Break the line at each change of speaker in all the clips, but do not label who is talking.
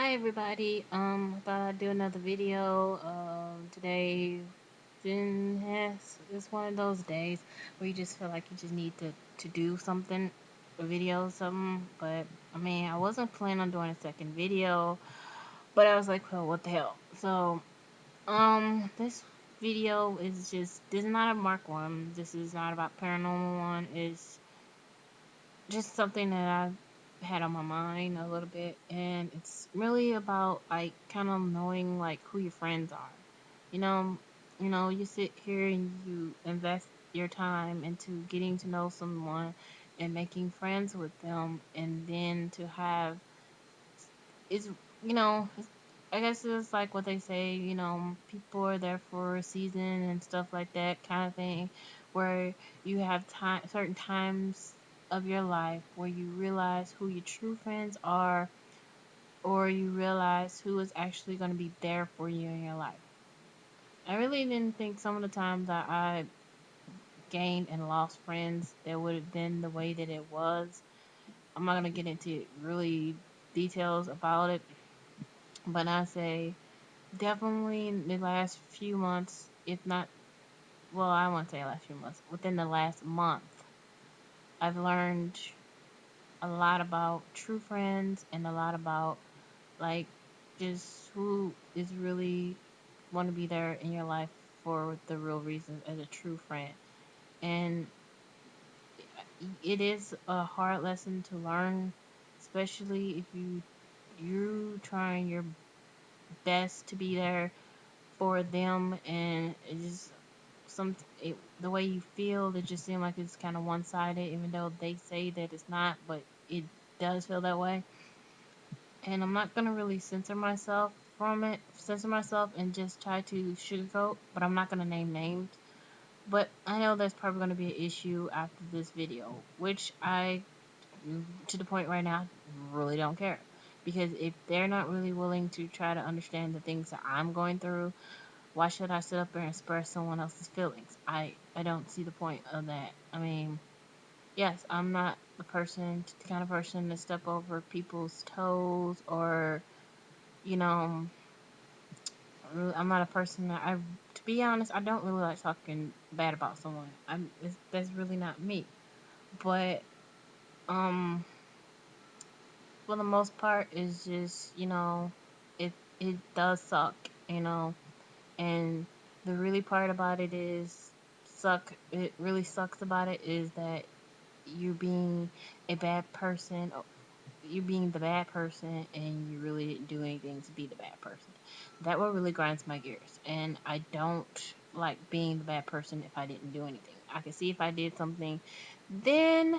Hi everybody. I thought I'd do another video. Today it's one of those days where you just feel like you just need to do something, a video or something. But I mean, I wasn't planning on doing a second video, but I was like, well, what the hell? So, this video this is not a Mark one. This is not about paranormal one. It's just something that I've had on my mind a little bit, and it's really about like kind of knowing like who your friends are. You know, you sit here and you invest your time into getting to know someone and making friends with them, and then to have is I guess it's like what they say, people are there for a season and stuff like that kind of thing, where you have certain times of your life where you realize who your true friends are, or you realize who is actually going to be there for you in your life. I really didn't think some of the times that I gained and lost friends that would have been the way that it was. I'm not going to get into really details about it, but I say definitely in the last few months, if not, well, I won't say last few months, within the last month, I've learned a lot about true friends and a lot about like just who is really want to be there in your life for the real reasons as a true friend. And it is a hard lesson to learn, especially if you trying your best to be there for them, and it just the way you feel, it just seems like it's kind of one-sided, even though they say that it's not, but it does feel that way. And I'm not gonna really censor myself and just try to sugarcoat, but I'm not gonna name names. But I know that's probably gonna be an issue after this video, which I, to the point right now, really don't care. Because if they're not really willing to try to understand the things that I'm going through, why should I sit up there and express someone else's feelings? I don't see the point of that. I mean, yes, I'm not the kind of person to step over people's toes, or, you know, I'm not a person that to be honest, I don't really like talking bad about someone. That's really not me. But, um, for the most part, it's just, it does suck, you know, and the really part about it is it really sucks about it is that you being a bad person, you being the bad person, and you really didn't do anything to be the bad person. That what really grinds my gears, and I don't like being the bad person if I didn't do anything. I can see if I did something, then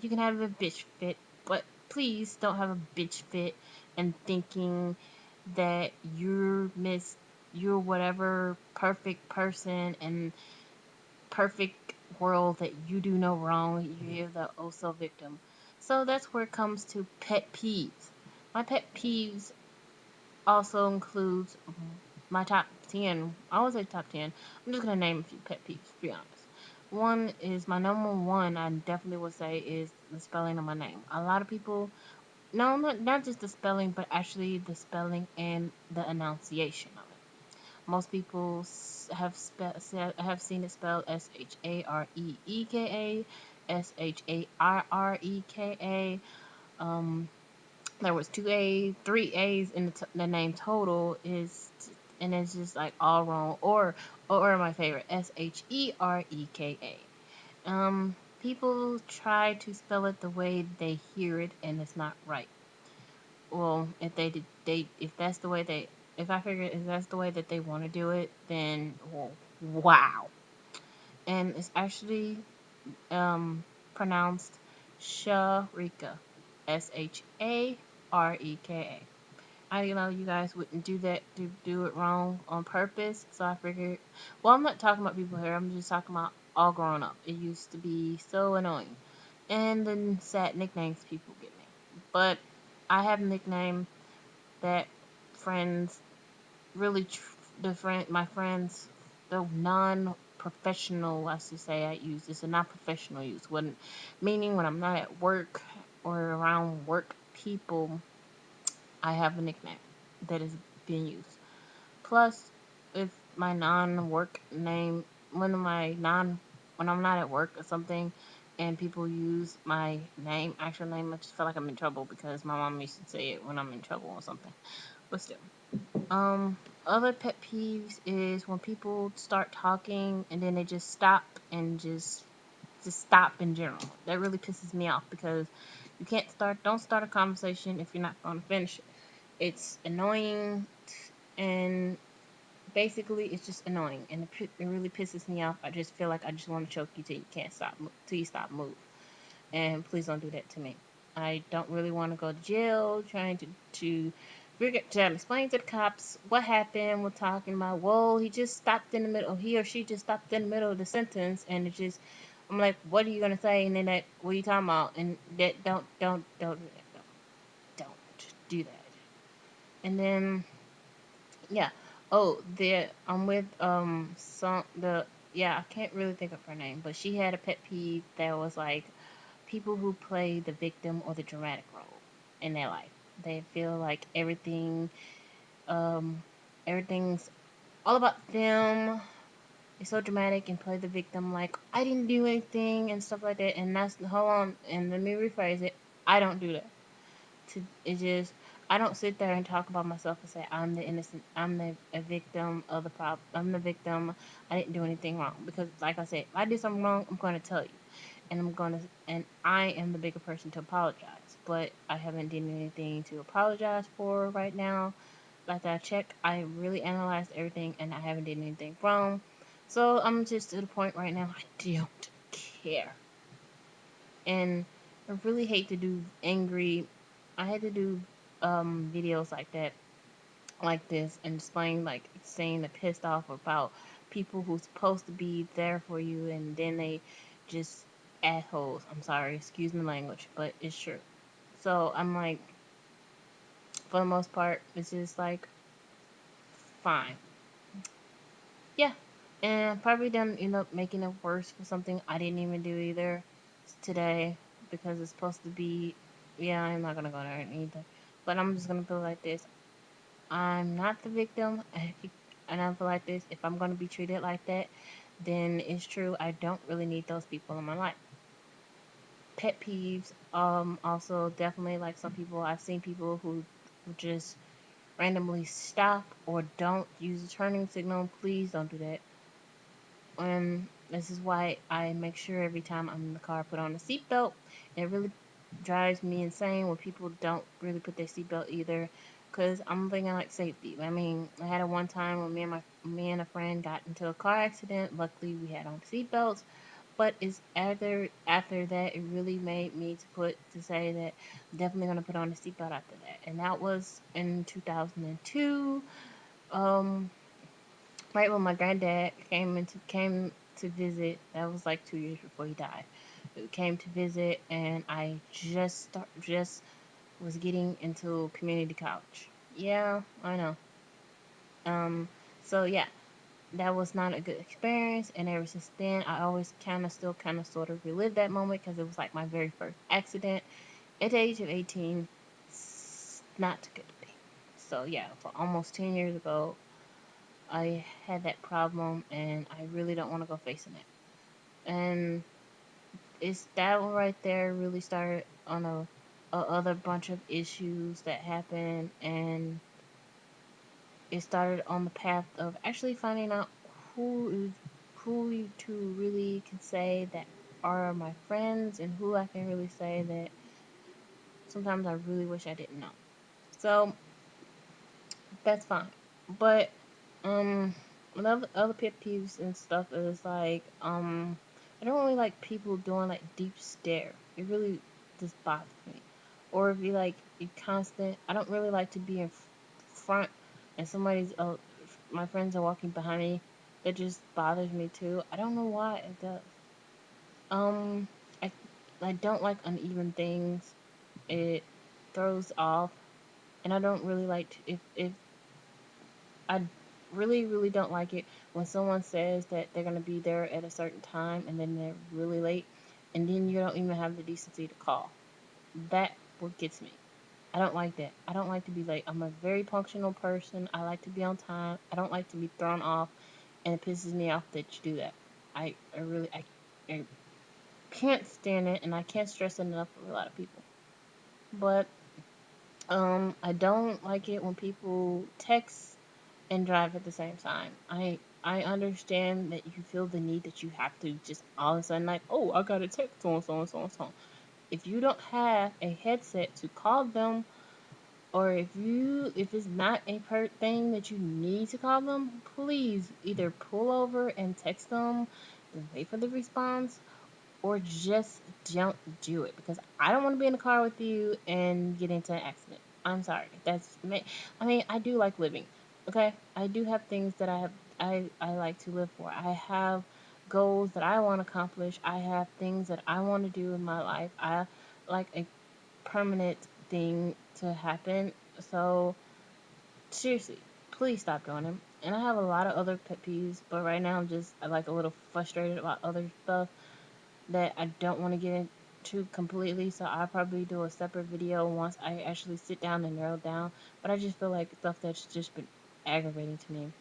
you can have a bitch fit, but please don't have a bitch fit and thinking that you're whatever perfect person and perfect world that you do no wrong. You're the also victim. So that's where it comes to pet peeves. My pet peeves also includes my top 10. I always say top 10. I'm just going to name a few pet peeves, to be honest. One is my number one, I definitely would say, is the spelling of my name. A lot of people, no, not just the spelling, but actually the spelling and the enunciation of it. Most people have seen it spelled Shareeka, Sharreka. There was three A's in the name total and it's just like all wrong. Or my favorite, Shereka. People try to spell it the way they hear it, and it's not right. Well, if that's the way if I figure if that's the way that they want to do it, then well, wow. And it's actually pronounced Shareka, Shareka. I know you guys wouldn't do that to do it wrong on purpose, so I figured. Well, I'm not talking about people here. I'm just talking about all growing up. It used to be so annoying, and then sad nicknames people give me. But I have a nickname that friends really my friends, the non-professional, I should say, I use it's a non-professional use, meaning when I'm not at work or around work people, I have a nickname that is being used. Plus, if my non-work name, one of my non, when I'm not at work or something, and people use my name, actual name, I just feel like I'm in trouble because my mom used to say it when I'm in trouble or something. But still, um, other pet peeves is when people start talking and then they just stop and just stop in general. That really pisses me off because you can't start, don't start a conversation if you're not going to finish it. It's annoying, and basically it's just annoying, and it really pisses me off. I just feel like I just want to choke you till you can't stop, till you stop move. And please don't do that to me. I don't really want to go to jail trying to figure to explain to the cops what happened. We're talking about, whoa, he just stopped in the middle, he or she just stopped in the middle of the sentence, and it just, I'm like, what are you gonna say? And then that, what are you talking about? And that, don't do that. Don't do that. And then, yeah. Oh, the I'm with some the yeah, I can't really think of her name, but she had a pet peeve that was like people who play the victim or the dramatic role in their life. They feel like um everything's all about them. It's so dramatic and play the victim like I didn't do anything and stuff like that. And that's, hold on, and let me rephrase it. I don't do that. It just, I don't sit there and talk about myself and say I'm the innocent, I'm the a victim of the problem, I'm the victim, I didn't do anything wrong, because like I said, if I did something wrong, I'm going to tell you, and I am the bigger person to apologize, but I haven't done anything to apologize for right now. Like I check, I really analyzed everything and I haven't done anything wrong, so I'm just to the point right now, I don't care. And I really hate to do angry. I had to do videos like that, like this, and displaying like saying the pissed off about people who's supposed to be there for you, and then they just assholes. I'm sorry, excuse my language, but it's true. So I'm like, for the most part, it's just like fine, yeah. And I probably done end up making it worse for something I didn't even do either today, because it's supposed to be, yeah, I'm not gonna go there either. But I'm just gonna feel like this. I'm not the victim, and I feel like this. If I'm gonna be treated like that, then it's true. I don't really need those people in my life. Pet peeves. Also definitely like some people. I've seen people who just randomly stop or don't use a turning signal. Please don't do that. This is why I make sure every time I'm in the car I put on a seatbelt. It really drives me insane when people don't really put their seatbelt either, because I'm thinking like safety. I mean, I had a one time when me and a friend got into a car accident. Luckily, we had on seatbelts. But it's after that it really made me to say that I'm definitely gonna put on a seatbelt after that, and that was in 2002. Um, right when my granddad came to visit. That was like 2 years before he died. He came to visit, and I just was getting into community college. Yeah, I know. Um, so yeah, that was not a good experience, and ever since then, I always still kind of sort of relive that moment because it was like my very first accident at the age of 18. It's not good to be. So yeah, for almost 10 years ago, I had that problem, and I really don't want to go facing it. And it's that one right there really started on a other bunch of issues that happened, and it started on the path of actually finding out who who to really can say that are my friends, and who I can really say that sometimes I really wish I didn't know. So that's fine. But other pet peeves and stuff is like I don't really like people doing like deep stare. It really just bothers me. Or if you like you constant, I don't really like to be in front and somebody's my friends are walking behind me. It just bothers me too. I don't know why it does. Um, I I don't like uneven things. It throws off, and I don't really like if I really don't like it when someone says that they're gonna be there at a certain time and then they're really late, and then you don't even have the decency to call. That what gets me. I don't like that. I don't like to be late. I'm a very punctual person. I like to be on time. I don't like to be thrown off, and it pisses me off that you do that. I really, I can't stand it, and I can't stress it enough for a lot of people. But I don't like it when people text and drive at the same time. I understand that you feel the need that you have to just all of a sudden like, oh, I got a text so and so and so and so. If you don't have a headset to call them, or if it's not a thing that you need to call them, please either pull over and text them, and wait for the response, or just don't do it because I don't want to be in the car with you and get into an accident. I'm sorry. I mean, I do like living. Okay, I do have things that I like to live for. I have goals that I want to accomplish. I have things that I want to do in my life. I like a permanent thing to happen. So seriously, please stop doing them. And I have a lot of other pet peeves, but right now I'm just like a little frustrated about other stuff that I don't want to get into completely. So I'll probably do a separate video once I actually sit down and narrow down. But I just feel like stuff that's just been aggravating to me.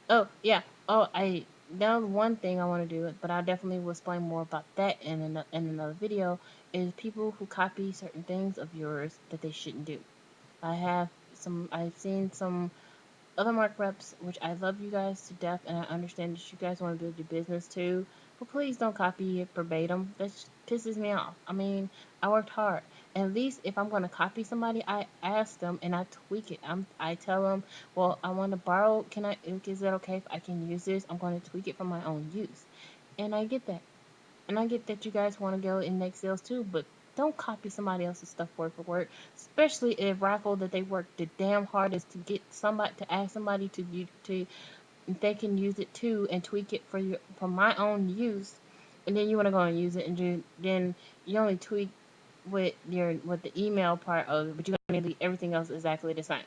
Oh yeah. Oh, I now one thing I want to do, but I definitely will explain more about that in another video. Is people who copy certain things of yours that they shouldn't do. I've seen some other mark reps, which I love you guys to death, and I understand that you guys want to build your business too. But please don't copy it verbatim. That pisses me off. I mean, I worked hard. At least if I'm going to copy somebody, I ask them and I tweak it. I tell them, well, I want to borrow. Is that okay if I can use this? I'm going to tweak it for my own use. And I get that. And I get that you guys want to go in next sales too, but don't copy somebody else's stuff word for word, especially if rifle that they worked the damn hardest to get somebody to ask somebody to if they can use it too and tweak it for my own use, and then you want to go and use it and then you only tweak with the email part of it, but you're gonna leave everything else exactly the same.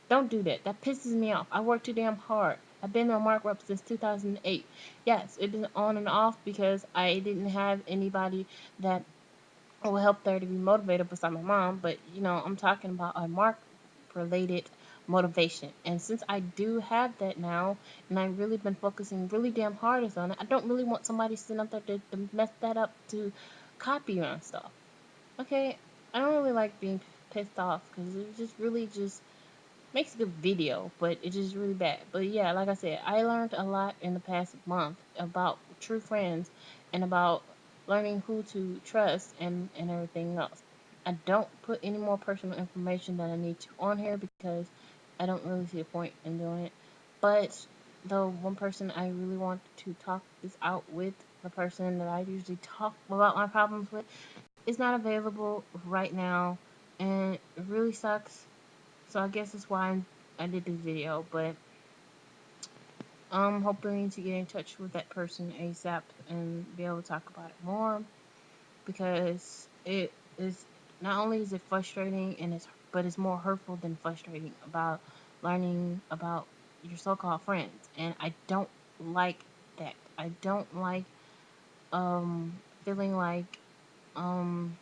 Don't do that. That pisses me off. I work too damn hard. I've been on markup since 2008. Yes, it's been on and off because I didn't have anybody that will help there to be motivated beside my mom. But I'm talking about a mark related motivation. And since I do have that now, and I've really been focusing really damn hard on it, I don't really want somebody sitting up there to mess that up to copy my stuff. Okay, I don't really like being pissed off because it just really just makes a good video, but it's just really bad. But yeah, like I said, I learned a lot in the past month about true friends and about learning who to trust and everything else. I don't put any more personal information than I need to on here because I don't really see a point in doing it. But the one person I really want to talk this out with, the person that I usually talk about my problems with, is not available right now, and it really sucks. So I guess that's why I did this video, but I'm hoping to get in touch with that person ASAP and be able to talk about it more because it is not only is it frustrating but it's more hurtful than frustrating about learning about your so-called friends, and I don't like that. I don't like feeling like um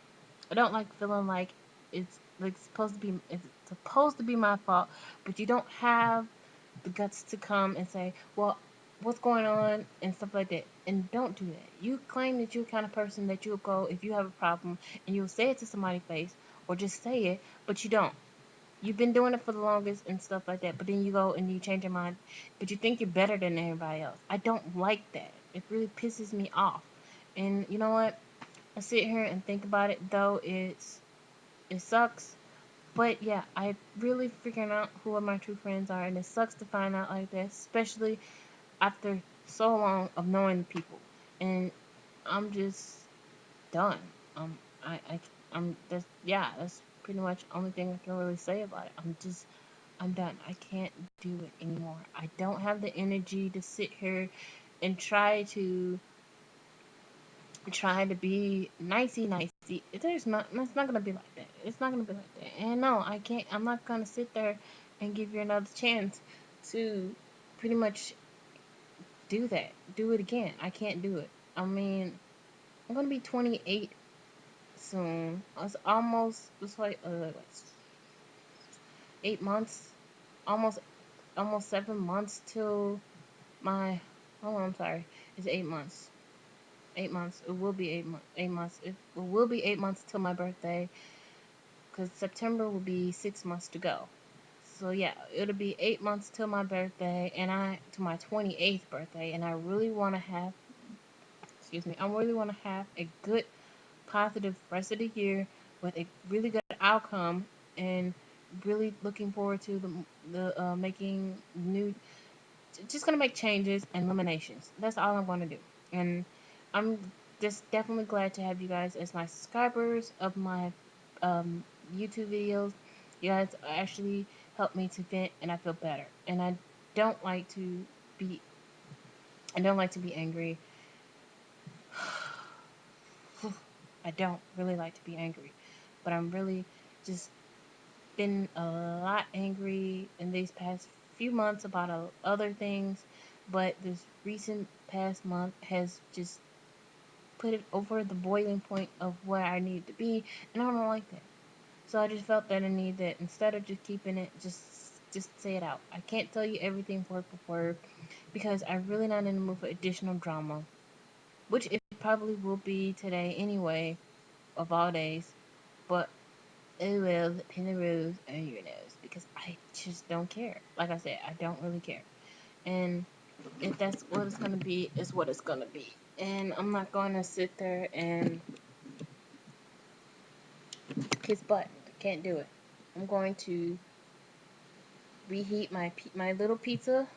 I don't like feeling like it's supposed to be my fault, but you don't have the guts to come and say, well, what's going on and stuff like that. And don't do that. You claim that you're the kind of person that you'll go if you have a problem and you'll say it to somebody's face or just say it, but you don't. You've been doing it for the longest and stuff like that, but then you go and you change your mind, but you think you're better than everybody else. I don't like that. It really pisses me off. And you know what? I sit here and think about it, though it sucks. But yeah, I really figuring out who my true friends are, and it sucks to find out like that, especially after so long of knowing people. And I'm just done. I I'm that's pretty much the only thing I can really say about it. I'm done. I can't do it anymore. I don't have the energy to sit here and try to be nicey. It's not gonna be like that. It's not gonna be like that. And no, I can't. I'm not gonna sit there and give you another chance to pretty much do that. Do it again. I can't do it. I mean, I'm gonna be 28 soon. It's like 8 months, almost 7 months till my. Oh, I'm sorry. It's 8 months. 8 months. It will be 8 months. 8 months. It will be 8 months till my birthday, because September will be 6 months to go. So yeah, it'll be 8 months till my birthday, and to my 28th birthday, and I really want to have. Excuse me. I really want to have a good, positive rest of the year with a really good outcome, and really looking forward to the making new, just gonna make changes and eliminations. That's all I'm gonna do. And I'm just definitely glad to have you guys as my subscribers of my um, YouTube videos. You guys actually help me to vent, and I feel better. And don't like to be I don't like to be angry. I don't really like to be angry, but I'm really just been a lot angry in these past few months about other things, but this recent past month has just put it over the boiling point of where I need to be, and I don't like that. So I just felt that I need that, instead of just keeping it, just say it out. I can't tell you everything word for word because I'm really not in the mood for additional drama, which it probably will be today anyway, of all days. But it will pin the rose on your nose because I just don't care. Like I said, I don't really care. And if that's what it's gonna be, it's what it's gonna be. And I'm not gonna sit there and kiss butt. I can't do it. I'm going to reheat my little pizza.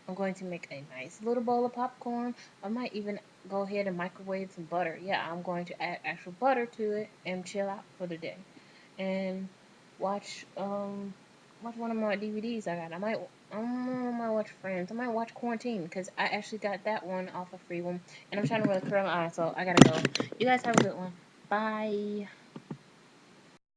I'm going to make a nice little bowl of popcorn. I might even go ahead and microwave some butter. Yeah, I'm going to add actual butter to it and chill out for the day. And watch watch one of my DVDs I got. I might watch Friends. I might watch Quarantine because I actually got that one off a free one. And I'm trying to really curl my eye, so I gotta go. You guys have a good one. Bye.